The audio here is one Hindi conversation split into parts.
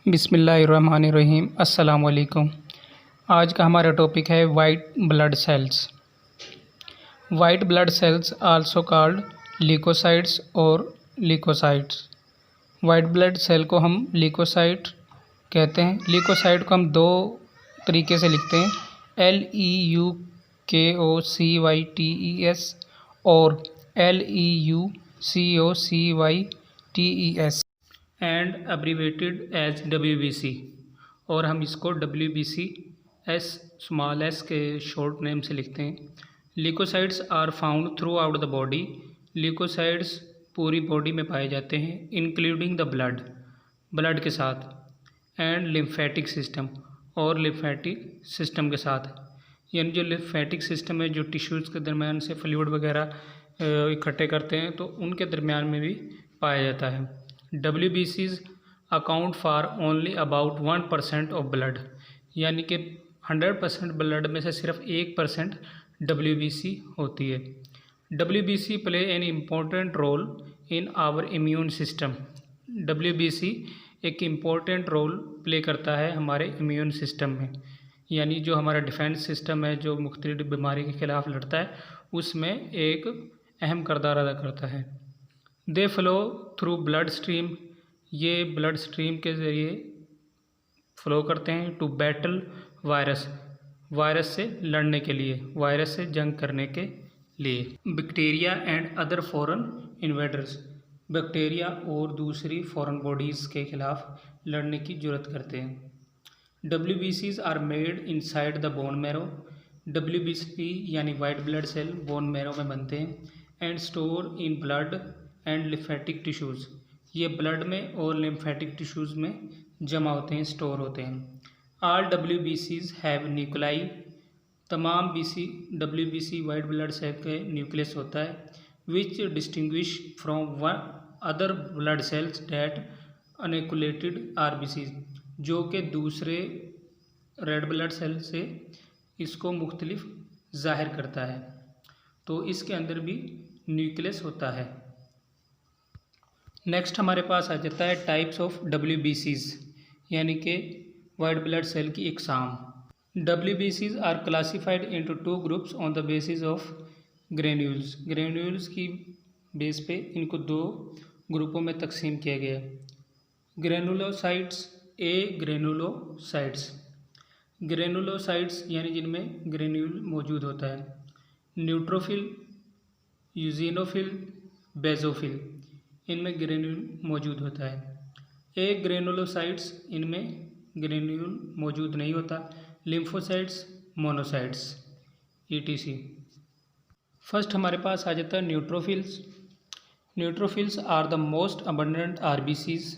बिस्मिल्लाहिर्रहमानिर्रहीम। अस्सलाम वालेकुम। आज का हमारा टॉपिक है white blood cells. White blood cells also called leukocytes और ल्यूकोसाइट्स। वाइट ब्लड सेल को हम ल्यूकोसाइट कहते हैं। ल्यूकोसाइट को हम दो तरीके से लिखते हैं, LEUKOCYTES और LEUCOCYTES and abbreviated as WBC, और हम इसको WBC स्मॉल एस के शॉर्ट नेम से लिखते हैं। Leukocytes are found throughout the body. Leukocytes पूरी बॉडी में पाए जाते हैं, इंक्लूडिंग द ब्लड के साथ, एंड लिम्फेटिक सिस्टम, और लिम्फेटिक सिस्टम के साथ। यानी जो लिम्फेटिक सिस्टम है, जो टिश्यूज़ के दरमियान से फ्लूइड वगैरह इकट्ठे करते हैं, तो उनके दरमियान में भी पाया जाता है। WBCs account for only about 1% of blood, यानी कि 100% ब्लड में से सिर्फ 1% WBC होती है। WBC play an important role in our immune system. WBC एक इम्पोर्टेंट रोल प्ले करता है हमारे इम्यून सिस्टम में, यानी जो हमारा डिफेंस सिस्टम है, जो मुख्तलिफ बीमारी के ख़िलाफ़ लड़ता है, उसमें एक अहम किरदार अदा करता है। दे फ्लो थ्रू ब्लड स्ट्रीम, ये ब्लड स्ट्रीम के ज़रिए फ्लो करते हैं टू बैटल वायरस से लड़ने के लिए, वायरस से जंग करने के लिए। Bacteria and other foreign invaders, bacteria और दूसरी फॉरेन बॉडीज़ के ख़िलाफ़ लड़ने की जरूरत करते हैं। WBCs are made inside the bone marrow. WBC यानी white blood cell bone marrow में बनते हैं, and store in blood and lymphatic tissues, ये ब्लड में और लिम्फेटिक टिश्यूज़ में जमा होते हैं, स्टोर होते हैं। ऑल WBCs हैव न्यूक्लाई, तमाम WBC वाइट ब्लड सेल के न्यूक्लियस होता है, which distinguish from other blood cells that anucleated RBCs, जो कि दूसरे रेड ब्लड सेल से इसको मुख्तलिफ ज़ाहिर करता है। तो इसके अंदर भी न्यूक्लियस होता है। नेक्स्ट हमारे पास आ जाता है टाइप्स ऑफ WBCs, यानी कि वाइट ब्लड सेल की इकसाम। WBCs are classified into 2 groups on the basis of granules. Granules की बेस पे इनको 2 ग्रुपों में तकसीम किया गया। ग्रेनुलोसाइट्स ग्रेनुलोसाइट्स यानी जिनमें ग्रेन्यूल मौजूद होता है। न्यूट्रोफिल, यूजिनोफिल, बेजोफिल, इनमें ग्रेन्यूल मौजूद होता है। ग्रेनुलोसाइट्स, इनमें ग्रेन्यूल मौजूद नहीं होता। Lymphocytes, monocytes, ETC। फर्स्ट हमारे पास आ जाता है neutrophils. Neutrophils are the most abundant RBCs,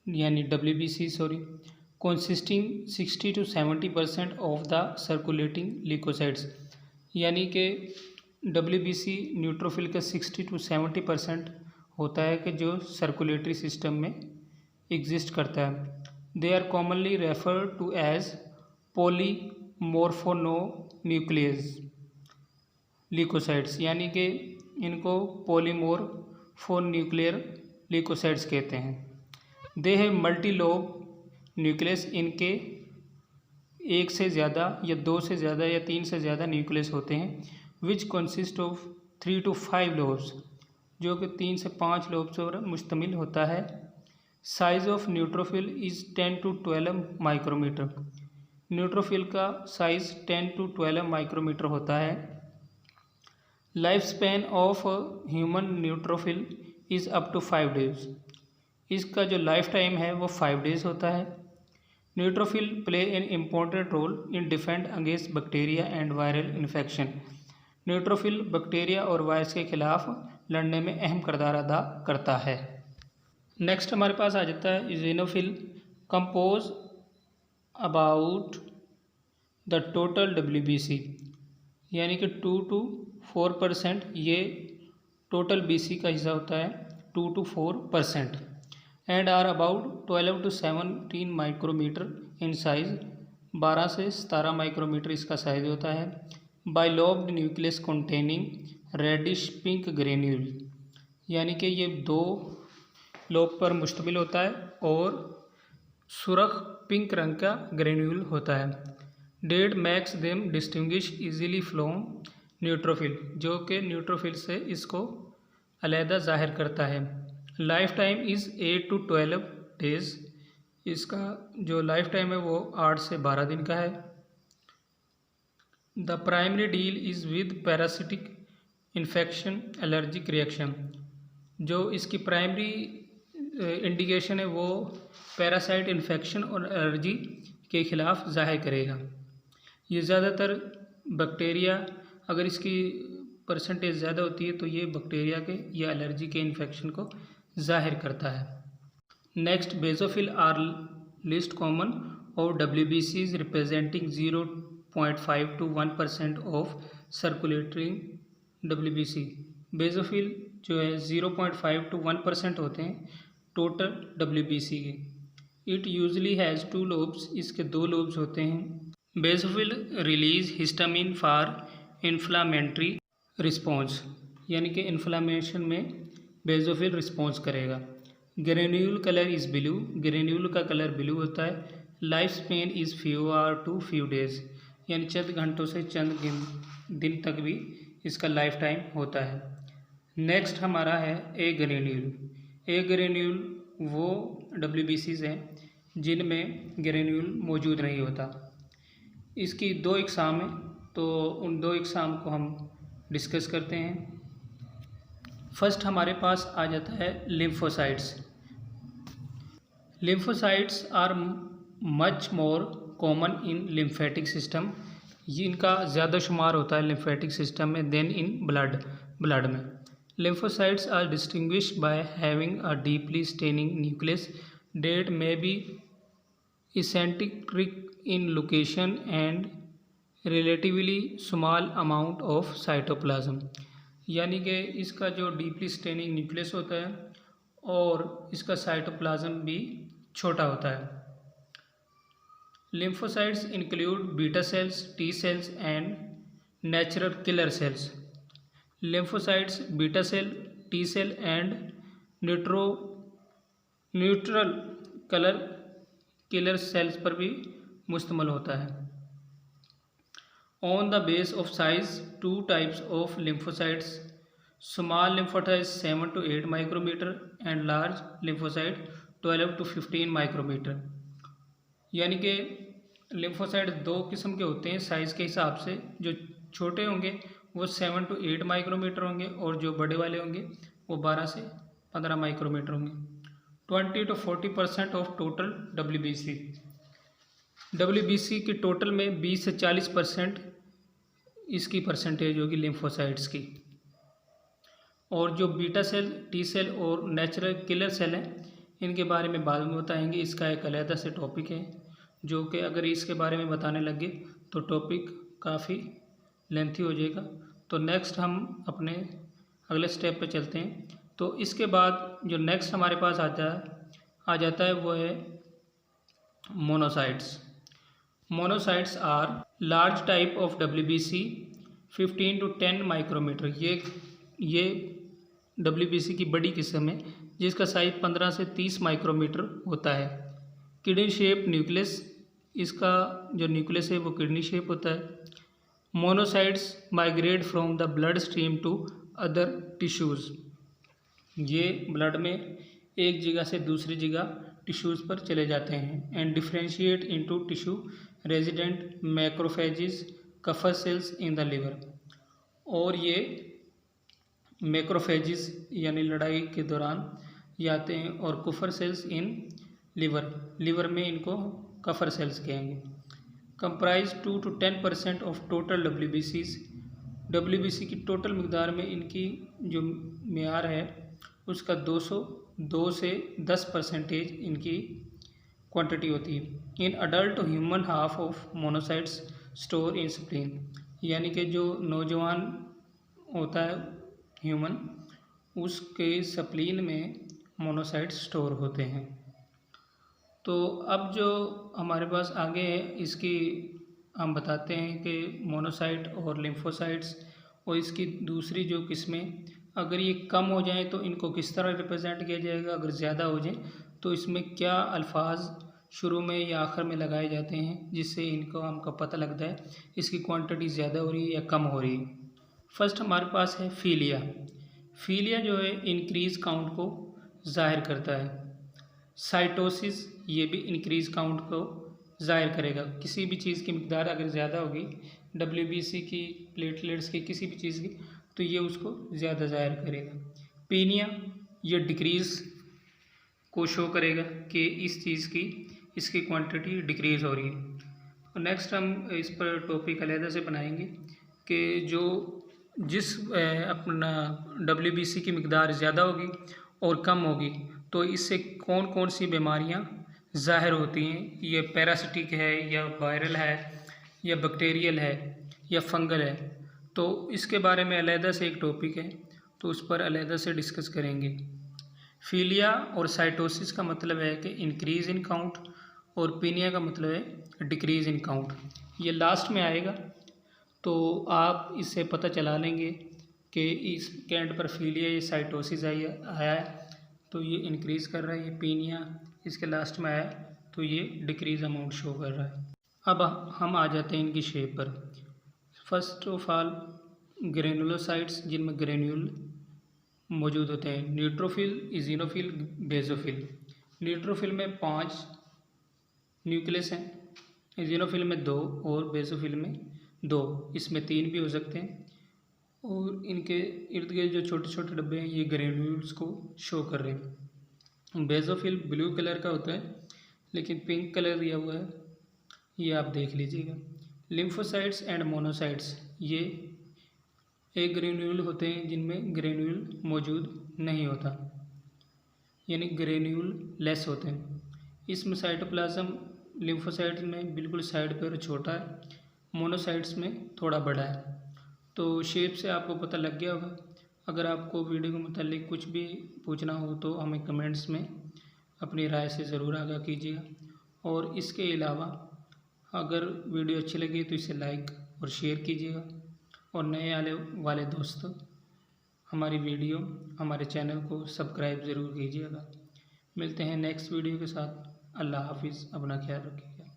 यानी WBC consisting 60 to 70% of the circulating leukocytes, यानी कि WBC न्यूट्रोफिल का 60 to 70% होता है कि जो सर्कुलेटरी सिस्टम में एग्जिस्ट करता है। They are commonly refer to as polymorphonuclear leukocytes, यानी कि इनको पॉलीमोर्फोन्यूक्लियर ल्यूकोसाइट्स कहते हैं। They have multi lobe nucleus, इनके एक से ज़्यादा या 2 से ज़्यादा या 3 से ज़्यादा न्यूक्लियस होते हैं, which consist of 3 to 5 lobes, जो कि 3 से 5 लोब्स पर मुश्तमिल होता है। Size of neutrophil is 10 to 12 micrometer. Neutrophil का साइज़ 10 to 12 माइक्रोमीटर होता है। Life span of human neutrophil is up to 5 days. इसका जो लाइफ टाइम है वो 5 डेज होता है। Neutrophil play an important role in defend against bacteria and viral infection. Neutrophil bacteria और वायरस के खिलाफ लड़ने में अहम किरदार अदा करता है। नेक्स्ट हमारे पास आ जाता है eosinophil, compose about the total WBC, यानी कि 2 to 4% ये टोटल BC का हिस्सा होता है, 2 to 4%, and are about 12 to 17 micrometer in size, 12 से 17 माइक्रोमीटर इसका साइज़ होता है। Bilobed nucleus containing reddish pink granule, यानी कि ये 2 लोब पर मुश्तमिल होता है और सुर्ख पिंक रंग का ग्रेन्यूल होता है। That makes them distinguish easily from neutrophil, जो कि न्यूट्रोफिल से इसको अलहदा ज़ाहिर करता है। Life time is 8 to 12 days, इसका जो लाइफ टाइम है वो 8 से 12 दिन का है। The primary deal is with parasitic infection allergic reaction, जो इसकी प्राइमरी इंडिकेशन है वो पैरासाइट इन्फेक्शन और एलर्जी के ख़िलाफ़ ज़ाहिर करेगा। ये ज़्यादातर बैक्टीरिया, अगर इसकी परसेंटेज ज़्यादा होती है तो ये बैक्टीरिया के या एलर्जी के इन्फेक्शन को ज़ाहिर करता है। Next, basophil are least common और WBCs representing 0.5 to 1% of circulating WBC। Basophil जो है 0.5 to 1% होते हैं टोटल WBC के। इट यूजली हैज़ 2 लोब्स, इसके 2 लोब्स होते हैं। Basophil release histamine for inflammatory response, यानी कि इन्फ्लामेशन में बेसोफिल रिस्पॉन्स करेगा। Granule colour is blue, granule का कलर ब्लू होता है। Life span is few hour to few days, यानी चंद घंटों से चंद दिन तक भी इसका लाइफ टाइम होता है। नेक्स्ट हमारा है ए ग्रेन्यूल। ए ग्रेन्यूल वो WBCs हैं जिनमें ग्रेन्यूल मौजूद नहीं होता। इसकी 2 इकसाम हैं, तो उन 2 इकसाम को हम डिस्कस करते हैं। फर्स्ट हमारे पास आ जाता है lymphocytes. Lymphocytes are much more common in lymphatic system, इनका ज़्यादा शुमार होता है लिम्फेटिक सिस्टम में देन इन ब्लड में। Lymphocytes are distinguished by having a deeply staining nucleus that may be eccentric in location and relatively small amount of cytoplasm, यानी कि इसका जो डीपली स्टेनिंग न्यूक्लियस होता है और इसका साइटोप्लाज्म भी छोटा होता है। Lymphocytes include beta cells, T cells and natural killer cells. Lymphocytes, beta cell, T cell and neutral killer cells पर भी मुश्तमिल होता है। On the base of size 2 types of lymphocytes, small lymphocyte 7 to 8 micrometer and large lymphocyte 12 to 15 micrometer, यानी कि लिम्फोसाइट 2 किस्म के होते हैं साइज़ के हिसाब से। जो छोटे होंगे वो 7 to 8 माइक्रोमीटर होंगे और जो बड़े वाले होंगे वो 12 से 15 माइक्रोमीटर होंगे। 20 to 40% ऑफ टोटल WBC के टोटल में 20 से 40% इसकी परसेंटेज होगी लिम्फोसाइट्स की। और जो बीटा सेल, टी सेल और नेचुरल किलर सेल हैं, इनके बारे में बाद में बताएंगे। इसका एक अलहदा से टॉपिक है जो कि अगर इसके बारे में बताने लगे तो टॉपिक काफ़ी लेंथी हो जाएगा। तो नेक्स्ट हम अपने अगले स्टेप पे चलते हैं। तो इसके बाद जो नेक्स्ट हमारे पास आ जाता है वो है monocytes. Monocytes are large type of WBC 15 to 10 micrometer. ये WBC की बड़ी किस्म है जिसका साइज 15 से 30 माइक्रोमीटर होता है। किडनी शेप न्यूक्लियस, इसका जो न्यूक्लियस है वो किडनी शेप होता है। Monocytes migrate from the blood stream to other tissues, ये ब्लड में एक जगह से दूसरी जगह टिश्यूज़ पर चले जाते हैं। And differentiate into tissue resident macrophages Kupffer cells in the liver, और ये मैक्रोफेजेस यानी लड़ाई के दौरान ये आते हैं और कुफर सेल्स इन लिवर में इनको कफर सेल्स कहेंगे। Comprise 2 to 10% of total WBC की टोटल मकदार में इनकी जो मेयार है उसका 202 से 10% इनकी क्वांटिटी होती है। In adult human half of monocytes store in spleen, यानी कि जो नौजवान होता है ह्यूमन उसके स्प्लीन में मोनोसाइट्स स्टोर होते हैं। तो अब जो हमारे पास आगे है इसकी हम बताते हैं कि मोनोसाइट और लिम्फोसाइट्स और इसकी दूसरी जो किस्में, अगर ये कम हो जाएं तो इनको किस तरह रिप्रेजेंट किया जाएगा, अगर ज़्यादा हो जाएं तो इसमें क्या अल्फाज शुरू में या आखिर में लगाए जाते हैं, जिससे इनको हमको पता लगता है इसकी क्वांटिटी ज़्यादा हो रही है या कम हो रही है। फर्स्ट हमारे पास है फीलिया। फीलिया जो है इंक्रीज काउंट को ज़ाहिर करता है। साइटोसिस ये भी इंक्रीज काउंट को ज़ाहिर करेगा। किसी भी चीज़ की मिकदार अगर ज़्यादा होगी, WBC की, प्लेटलेट्स की, किसी भी चीज़ की, तो ये उसको ज़्यादा ज़ाहिर करेगा। पीनिया ये डिक्रीज़ को शो करेगा कि इस चीज़ की इसकी क्वांटिटी डिक्रीज़ हो रही है। और नेक्स्ट हम इस पर टॉपिक अलहदा से बनाएंगे कि जो जिस अपना WBC की मिकदार ज़्यादा होगी और कम होगी तो इससे कौन कौन सी बीमारियां ज़ाहिर होती हैं। ये पैरासिटिक है या वायरल है या बैक्टीरियल है या फंगल है, तो इसके बारे में अलहदा से एक टॉपिक है, तो उस पर अलहदा से डिस्कस करेंगे। फीलिया और साइटोसिस का मतलब है कि इंक्रीज़ इन काउंट और पीनिया का मतलब है डिक्रीज़ इन काउंट। ये लास्ट में आएगा, तो आप इससे पता चला लेंगे कि इस कैंड पर फीलिया या साइटोसिस आया है तो ये इंक्रीज़ कर रहा है, ये पीनिया इसके लास्ट में आया तो ये डिक्रीज़ अमाउंट शो कर रहा है। अब हम आ जाते हैं इनकी शेप पर। फर्स्ट ऑफ ऑल ग्रेनुलोसाइट्स, जिनमें ग्रेन्यूल मौजूद होते हैं। Neutrophil, इजिनोफिल, basophil. न्यूट्रोफिल में 5 न्यूक्लियस हैं, इजिनोफिल में 2 और बेसोफिल में 2। इसमें 3 भी हो सकते हैं। और इनके इर्द गिर्द जो छोटे छोटे डब्बे हैं ये ग्रेन्यूल्स को शो कर रहे हैं। बेसोफिल ब्लू कलर का होता है लेकिन पिंक कलर दिया हुआ है, ये आप देख लीजिएगा। लिम्फोसाइट्स एंड मोनोसाइट्स ये एक ग्रेन्यूल होते हैं जिनमें ग्रेन्यूल मौजूद नहीं होता, यानी ग्रेन्यूल लेस होते हैं। इसमें साइटोप्लाज्म लिम्फोसाइट्स में बिल्कुल साइड पर छोटा है, मोनोसाइट्स में थोड़ा बड़ा है। तो शेप से आपको पता लग गया होगा। अगर आपको वीडियो के मुतालिक कुछ भी पूछना हो तो हमें कमेंट्स में अपनी राय से ज़रूर आगाह कीजिएगा। और इसके अलावा अगर वीडियो अच्छी लगी तो इसे लाइक और शेयर कीजिएगा, और नए आने वाले दोस्तों हमारी वीडियो, हमारे चैनल को सब्सक्राइब ज़रूर कीजिएगा। मिलते हैं नेक्स्ट वीडियो के साथ। अल्लाह हाफिज़, अपना ख्याल रखिएगा।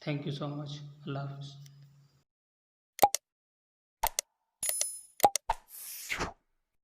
Thank you so much. अल्लाह हाफिज़।